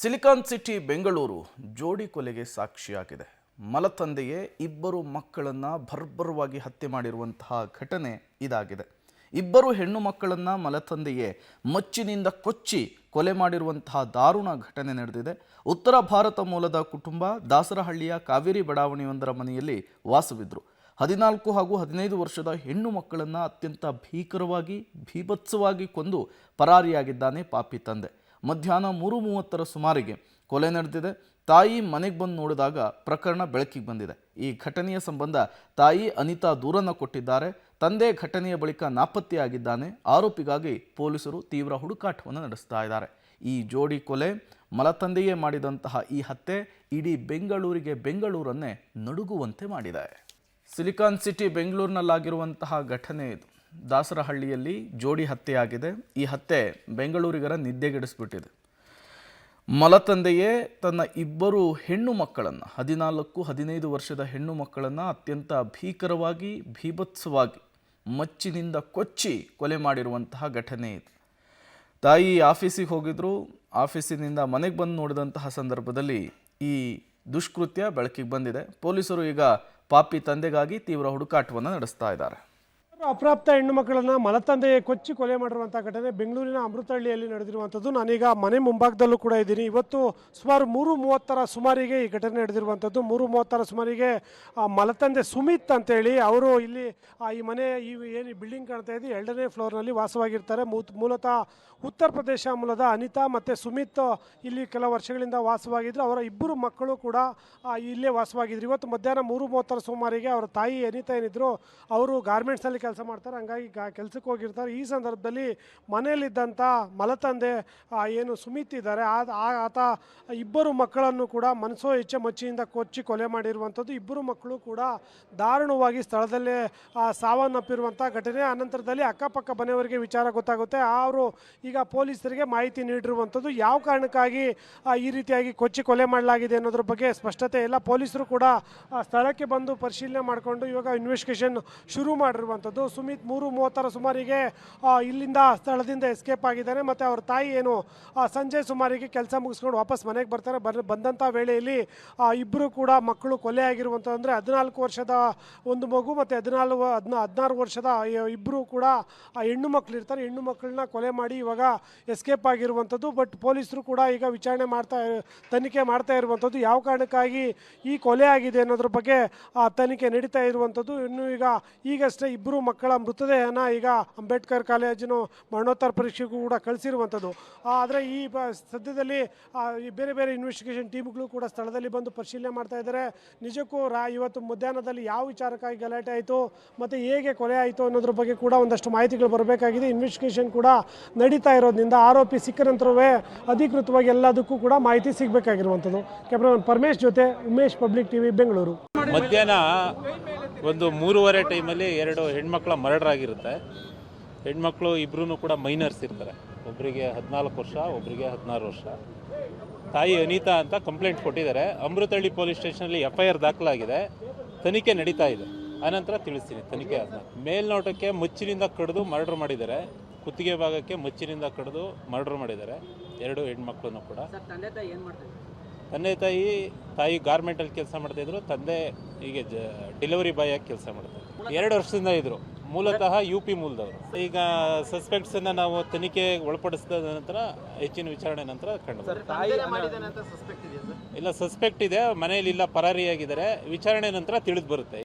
Silicon city Bengaluru ಜೋಡಿ ಕೊಲೆಗೆ ಸಾಕ್ಷಿಯಾಗಿದೆ. ಮಲತಂದೆಯೇ ಇಬ್ಬರು ಮಕ್ಕಳನ್ನ ಭರ್ಬರವಾಗಿ ಹತ್ಯೆ ಮಾಡಿರುವಂತಹ ಘಟನೆ ಇದಾಗಿದೆ. ಇಬ್ಬರು ಹೆಣ್ಣು ಮಕ್ಕಳನ್ನ ಮಲತಂದೆಯೇ ಮಚ್ಚಿನಿಂದ ಕೊಚ್ಚಿ ಕೊಲೆ ಮಾಡಿರುವಂತಹ ದಾರುಣ ಘಟನೆ ನಡೆದಿದೆ. ಉತ್ತರ ಭಾರತ ಮೂಲದ ಕುಟುಂಬ ದಾಸರಹಳ್ಳಿಯ ಕಾವೇರಿ ಬಡಾವಣೆಯೊಂದರ ಮನೆಯಲ್ಲಿ ವಾಸವಿದ್ರು. 14 ಹಾಗೂ 15 ವರ್ಷದ ಹೆಣ್ಣು ಮಕ್ಕಳನ್ನ ಅತ್ಯಂತ ಭೀಕರವಾಗಿ ಭೀಭತ್ಸವಾಗಿ ಕೊಂದು ಪರಾರಿಯಾಗಿದ್ದಾನೆ ಪಾಪಿ ತಂದೆ. ಮಧ್ಯಾಹ್ನ 3:30 ಸುಮಾರಿಗೆ ಕೊಲೆ ನಡೆದಿದೆ. ತಾಯಿ ಮನೆಗೆ ಬಂದು ನೋಡಿದಾಗ ಪ್ರಕರಣ ಬೆಳಕಿಗೆ ಬಂದಿದೆ. ಈ ಘಟನೆಯ ಸಂಬಂಧ ತಾಯಿ ಅನಿತಾ ದೂರನ್ನು ಕೊಟ್ಟಿದ್ದಾರೆ. ತಂದೆ ಘಟನೆಯ ಬಳಿಕ ನಾಪತ್ತೆಯಾಗಿದ್ದಾನೆ. ಆರೋಪಿಗಾಗಿ ಪೊಲೀಸರು ತೀವ್ರ ಹುಡುಕಾಟವನ್ನು ನಡೆಸ್ತಾ ಇದ್ದಾರೆ. ಈ ಜೋಡಿ ಕೊಲೆ, ಮಲತಂದೆಯೇ ಮಾಡಿದಂತಹ ಈ ಹತ್ಯೆ ಇಡೀ ಬೆಂಗಳೂರನ್ನೇ ನಡುಗುವಂತೆ ಮಾಡಿದೆ. ಸಿಲಿಕಾನ್ ಸಿಟಿ ಬೆಂಗಳೂರಿನಲ್ಲಾಗಿರುವಂತಹ ಘಟನೆ ಇದು. ದಾಸರಹಳ್ಳಿಯಲ್ಲಿ ಜೋಡಿ ಹತ್ಯೆಯಾಗಿದೆ. ಈ ಹತ್ಯೆ ಬೆಂಗಳೂರಿಗರ ನಿದ್ದೆಗೆಡಿಸ್ಬಿಟ್ಟಿದೆ. ಮಲತಂದೆಯೇ ತನ್ನ ಇಬ್ಬರು ಹೆಣ್ಣು ಮಕ್ಕಳನ್ನು 14-15 ವರ್ಷದ ಹೆಣ್ಣು ಮಕ್ಕಳನ್ನು ಅತ್ಯಂತ ಭೀಕರವಾಗಿ ಭೀಭತ್ಸವಾಗಿ ಮಚ್ಚಿನಿಂದ ಕೊಚ್ಚಿ ಕೊಲೆ ಮಾಡಿರುವಂತಹ ಘಟನೆ ಇದು. ತಾಯಿ ಆಫೀಸಿಗೆ ಹೋಗಿದ್ರು. ಆಫೀಸಿನಿಂದ ಮನೆಗೆ ಬಂದು ನೋಡಿದಂತಹ ಸಂದರ್ಭದಲ್ಲಿ ಈ ದುಷ್ಕೃತ್ಯ ಬೆಳಕಿಗೆ ಬಂದಿದೆ. ಪೊಲೀಸರು ಈಗ ಪಾಪಿ ತಂದೆಗಾಗಿ ತೀವ್ರ ಹುಡುಕಾಟವನ್ನು ನಡೆಸ್ತಾ ಇದ್ದಾರೆ. ಅಪ್ರಾಪ್ತ ಹೆಣ್ಣು ಮಕ್ಕಳನ್ನು ಮಲತಂದೆ ಕೊಚ್ಚಿ ಕೊಲೆ ಮಾಡಿರುವಂಥ ಘಟನೆ ಬೆಂಗಳೂರಿನ ಅಮೃತಹಳ್ಳಿಯಲ್ಲಿ ನಡೆದಿರುವಂಥದ್ದು. ನಾನೀಗ ಮನೆ ಮುಂಭಾಗದಲ್ಲೂ ಕೂಡ ಇದ್ದೀನಿ. ಇವತ್ತು ಸುಮಾರು 3:30 ಸುಮಾರಿಗೆ ಈ ಘಟನೆ ನಡೆದಿರುವಂಥದ್ದು. 3:30 ಸುಮಾರಿಗೆ ಮಲತಂದೆ ಸುಮಿತ್ ಅಂತೇಳಿ ಅವರು ಇಲ್ಲಿ ಈ ಮನೆ ಏನು ಬಿಲ್ಡಿಂಗ್ ಕಾಣ್ತಾ ಇದೆ 2ನೇ ಫ್ಲೋರ್ನಲ್ಲಿ ವಾಸವಾಗಿರ್ತಾರೆ. ಮೂಲತಃ ಉತ್ತರ ಪ್ರದೇಶ ಮೂಲದ ಅನಿತಾ ಮತ್ತು ಸುಮಿತ್ ಇಲ್ಲಿ ಕೆಲವು ವರ್ಷಗಳಿಂದ ವಾಸವಾಗಿದ್ದರು. ಅವರ ಇಬ್ಬರು ಮಕ್ಕಳು ಕೂಡ ಇಲ್ಲೇ ವಾಸವಾಗಿದ್ರು. ಇವತ್ತು ಮಧ್ಯಾಹ್ನ 3:30 ಸುಮಾರಿಗೆ ಅವರ ತಾಯಿ ಅನಿತಾ ಏನಿದ್ರು ಅವರು ಗಾರ್ಮೆಂಟ್ಸಲ್ಲಿ ಕೆಲಸ ಮಾಡ್ತಾರೆ. ಹಂಗಾಗಿ ಕೆಲಸಕ್ಕೆ ಹೋಗಿರ್ತಾರೆ. ಈ ಸಂದರ್ಭದಲ್ಲಿ ಮನೆಯಲ್ಲಿದ್ದಂಥ ಮಲತಂದೆ ಏನು ಸುಮಿತ್ ಇದ್ದಾರೆ ಆತ ಇಬ್ಬರು ಮಕ್ಕಳನ್ನು ಕೂಡ ಮನಸೋ ಇಚ್ಛೆ ಮಚ್ಚಿಯಿಂದ ಕೊಚ್ಚಿ ಕೊಲೆ ಮಾಡಿರುವಂಥದ್ದು. ಇಬ್ಬರು ಮಕ್ಕಳು ಕೂಡ ದಾರುಣವಾಗಿ ಸ್ಥಳದಲ್ಲೇ ಸಾವನ್ನಪ್ಪಿರುವಂಥ ಘಟನೆ. ಅನಂತರದಲ್ಲಿ ಅಕ್ಕಪಕ್ಕ ಮನೆಯವರಿಗೆ ವಿಚಾರ ಗೊತ್ತಾಗುತ್ತೆ. ಅವರು ಈಗ ಪೊಲೀಸರಿಗೆ ಮಾಹಿತಿ ನೀಡಿರುವಂಥದ್ದು. ಯಾವ ಕಾರಣಕ್ಕಾಗಿ ಈ ರೀತಿಯಾಗಿ ಕೊಚ್ಚಿ ಕೊಲೆ ಮಾಡಲಾಗಿದೆ ಅನ್ನೋದ್ರ ಬಗ್ಗೆ ಸ್ಪಷ್ಟತೆ ಇಲ್ಲ. ಪೊಲೀಸರು ಕೂಡ ಸ್ಥಳಕ್ಕೆ ಬಂದು ಪರಿಶೀಲನೆ ಮಾಡಿಕೊಂಡು ಇವಾಗ ಇನ್ವೆಸ್ಟಿಗೇಷನ್ ಶುರು ಮಾಡಿರುವಂಥದ್ದು. ಸುಮಿತ್ 3:30 ಸುಮಾರಿಗೆ ಇಲ್ಲಿಂದ ಸ್ಥಳದಿಂದ ಎಸ್ಕೇಪ್ ಆಗಿದ್ದಾನೆ. ಮತ್ತು ಅವ್ರ ತಾಯಿ ಏನು ಸಂಜೆ ಸುಮಾರಿಗೆ ಕೆಲಸ ಮುಗಿಸ್ಕೊಂಡು ವಾಪಸ್ ಮನೆಗೆ ಬರ್ತಾರೆ. ಬಂದಂಥ ವೇಳೆಯಲ್ಲಿ ಇಬ್ಬರು ಕೂಡ ಮಕ್ಕಳು ಕೊಲೆ ಆಗಿರುವಂಥದ್ದು. ಅಂದರೆ 14 ವರ್ಷದ ಒಂದು ಮಗು ಮತ್ತು 16 ವರ್ಷದ ಇಬ್ಬರು ಕೂಡ ಹೆಣ್ಣು ಮಕ್ಕಳು ಇರ್ತಾರೆ. ಹೆಣ್ಣು ಮಕ್ಕಳನ್ನ ಕೊಲೆ ಮಾಡಿ ಇವಾಗ ಎಸ್ಕೇಪ್ ಆಗಿರುವಂಥದ್ದು. ಬಟ್ ಪೊಲೀಸರು ಕೂಡ ಈಗ ತನಿಖೆ ಮಾಡ್ತಾ ಇರುವಂಥದ್ದು. ಯಾವ ಕಾರಣಕ್ಕಾಗಿ ಈ ಕೊಲೆ ಆಗಿದೆ ಅನ್ನೋದ್ರ ಬಗ್ಗೆ ತನಿಖೆ ನಡೀತಾ ಇರುವಂಥದ್ದು. ಇನ್ನು ಈಗಷ್ಟೇ ಇಬ್ಬರು ಮಕ್ಕಳ ಮೃತದೇಹನ ಈಗ ಅಂಬೇಡ್ಕರ್ ಕಾಲೇಜಿನ ಮರಣೋತ್ತರ ಪರೀಕ್ಷೆಗೂ ಕೂಡ ಕಳಿಸಿರುವಂಥದ್ದು. ಆದರೆ ಈ ಸದ್ಯದಲ್ಲಿ ಬೇರೆ ಬೇರೆ ಇನ್ವೆಸ್ಟಿಗೇಷನ್ ಟೀಮ್ಗಳು ಕೂಡ ಸ್ಥಳದಲ್ಲಿ ಬಂದು ಪರಿಶೀಲನೆ ಮಾಡ್ತಾ ಇದ್ದಾರೆ. ನಿಜಕ್ಕೂ ಇವತ್ತು ಮಧ್ಯಾಹ್ನದಲ್ಲಿ ಯಾವ ವಿಚಾರಕ್ಕಾಗಿ ಗಲಾಟೆ ಆಯಿತು ಮತ್ತು ಹೇಗೆ ಕೊಲೆ ಆಯಿತು ಅನ್ನೋದ್ರ ಬಗ್ಗೆ ಕೂಡ ಒಂದಷ್ಟು ಮಾಹಿತಿಗಳು ಬರಬೇಕಾಗಿದೆ. ಇನ್ವೆಸ್ಟಿಗೇಷನ್ ಕೂಡ ನಡೀತಾ ಇರೋದ್ರಿಂದ ಆರೋಪಿ ಸಿಕ್ಕ ನಂತರವೇ ಅಧಿಕೃತವಾಗಿ ಎಲ್ಲದಕ್ಕೂ ಕೂಡ ಮಾಹಿತಿ ಸಿಗಬೇಕಾಗಿರುವಂಥದ್ದು. ಕ್ಯಾಮ್ರಾಮನ್ ಪರಮೇಶ್ ಜೊತೆ ಉಮೇಶ್, ಪಬ್ಲಿಕ್ ಟಿವಿ, ಬೆಂಗಳೂರು. ಮಧ್ಯಾಹ್ನ ಒಂದು 3:30 ಟೈಮಲ್ಲಿ 2 ಹೆಣ್ಮಕ್ಳ ಮರ್ಡರ್ ಆಗಿರುತ್ತೆ. ಹೆಣ್ಮಕ್ಳು ಇಬ್ಬರೂ ಕೂಡ ಮೈನರ್ಸ್ ಇರ್ತಾರೆ. ಒಬ್ಬರಿಗೆ 14 ವರ್ಷ, ಒಬ್ಬರಿಗೆ 16 ವರ್ಷ. ತಾಯಿ ಅನಿತಾ ಅಂತ ಕಂಪ್ಲೇಂಟ್ ಕೊಟ್ಟಿದ್ದಾರೆ. ಅಮೃತಹಳ್ಳಿ ಪೊಲೀಸ್ ಸ್ಟೇಷನಲ್ಲಿ FIR ದಾಖಲಾಗಿದೆ. ತನಿಖೆ ನಡೀತಾ ಇದೆ. ಆನಂತರ ತಿಳಿಸ್ತೀನಿ ತನಿಖೆ ಆದ ಮೇಲ್ನೋಟಕ್ಕೆ ಮಚ್ಚಿನಿಂದ ಕಡಿದು ಮರ್ಡರ್ ಮಾಡಿದ್ದಾರೆ. ಕುತ್ತಿಗೆ ಭಾಗಕ್ಕೆ ಮಚ್ಚಿನಿಂದ ಕಡಿದು ಮರ್ಡರ್ ಮಾಡಿದ್ದಾರೆ 2 ಹೆಣ್ಮಕ್ಳನ್ನು ಕೂಡ. ತಂದೆ ತಾಯಿ ಗಾರ್ಮೆಂಟಲ್ಲಿ ಕೆಲಸ ಮಾಡ್ತಾಯಿದ್ರು. ತಂದೆ ಹೀಗೆ ಡೆಲಿವರಿ ಬಾಯ್ ಆಗಿ ಕೆಲಸ ಮಾಡ್ತಾಯಿದ್ರು. 2 ವರ್ಷದಿಂದ ಇದ್ರು. ಮೂಲತಃ UP ಮೂಲದವರು. ಈಗ ಸಸ್ಪೆಕ್ಟ್ಸನ್ನು ನಾವು ತನಿಖೆ ಒಳಪಡಿಸಿದ ನಂತರ ಹೆಚ್ಚಿನ ವಿಚಾರಣೆ ನಂತರ ಕಂಡು ಇಲ್ಲ, ಸಸ್ಪೆಕ್ಟ್ ಇದೆ, ಮನೆಯಲ್ಲಿ ಇಲ್ಲ, ಪರಾರಿಯಾಗಿದ್ದಾರೆ. ವಿಚಾರಣೆ ನಂತರ ತಿಳಿದು ಬರುತ್ತೆ.